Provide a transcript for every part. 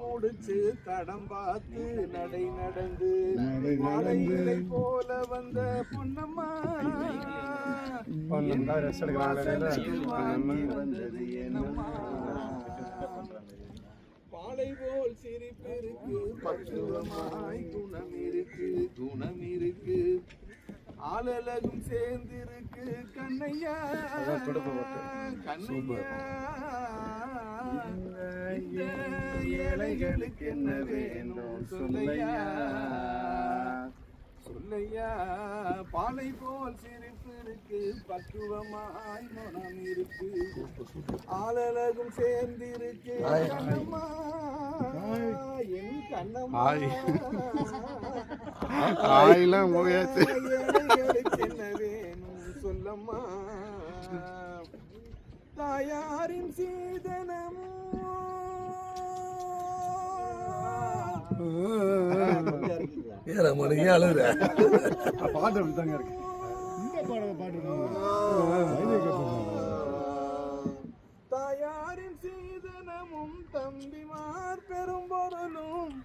முடிச்சு தடம் பார்த்து நடை நடந்து மலையிலை போல வந்த பொன்னம்மா வந்தது ஏனம்மா பாலை போல் சிரிப்பிருக்கு பக்குவமாய் குணம் இருக்கு ஆளலகும் சேர்ந்திருக்கு கண்ணையா இந்த ஏழைகளுக்கு என்ன வேணும் சொல்லையா பாலை போல் சிரிப்பு இருக்கு பக்குவமாய் குணம் இருக்கு ஆளலகும் சேர்ந்திருக்கு கண்ணம்மா என் கண்ணம்மா என்ன வேணும் சொல்லம்மா தாயாரின் சீதனம் தாயாரின் சீதனமும் தம்பிமார் பெரும்பொருளும்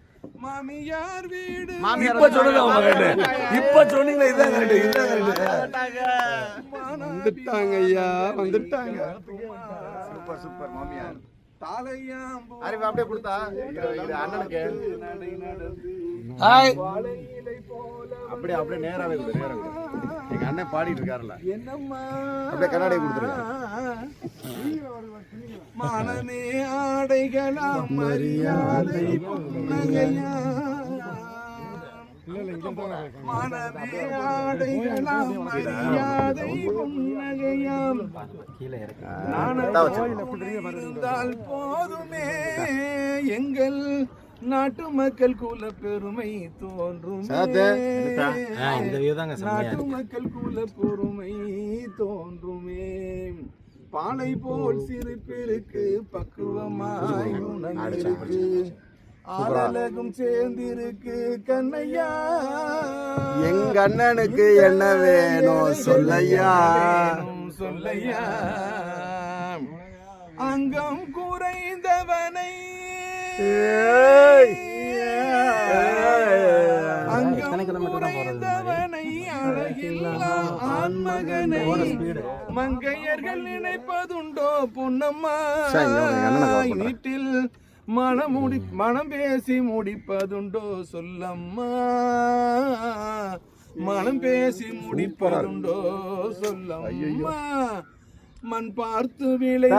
மாமியார் வீடு இப்ப சொன்னீங்களா வந்துட்டாங்க ஐயா வந்துட்டாங்க சூப்பர் சூப்பர் மாமியார் தாளையாம்பூ அப்படியே கொடுத்தா அண்ணனுக்கு அப்படியே அப்படியே நேராவே எங்க அண்ணன் பாடிட்டு இருக்காருல்ல அப்படியே கண்ணாடி கொடுத்துருக்காரு மனமே ஆடைகளாம் மரியாதை மனமே ஆடைகளாம் மரியாதை புன்னகையாம் இருந்தால் போதுமே எங்கள் நாட்டு மக்கள் குல பெருமை தோன்றும் நாட்டு மக்கள் குல பெருமை தோன்றுமே பாலை போல் சிரிப்பிருக்கு பக்குவமாய் உணர்ந்திருக்கு ஆளலகும் சேர்ந்திருக்கு கண்ணையா எங்க அண்ணனுக்கு என்ன வேணும் சொல்லையா அங்கம் குறைந்தவனை ஆண்மகனை மங்கையர்கள் நினைப்பதுண்டோ பொன்னம்மா வீட்டில் மனம் பேசி முடிப்பதுண்டோ சொல்லம்மா மனம் பேசி முடிப்பதுண்டோ சொல்லம்மா மண் பார்த்து விளை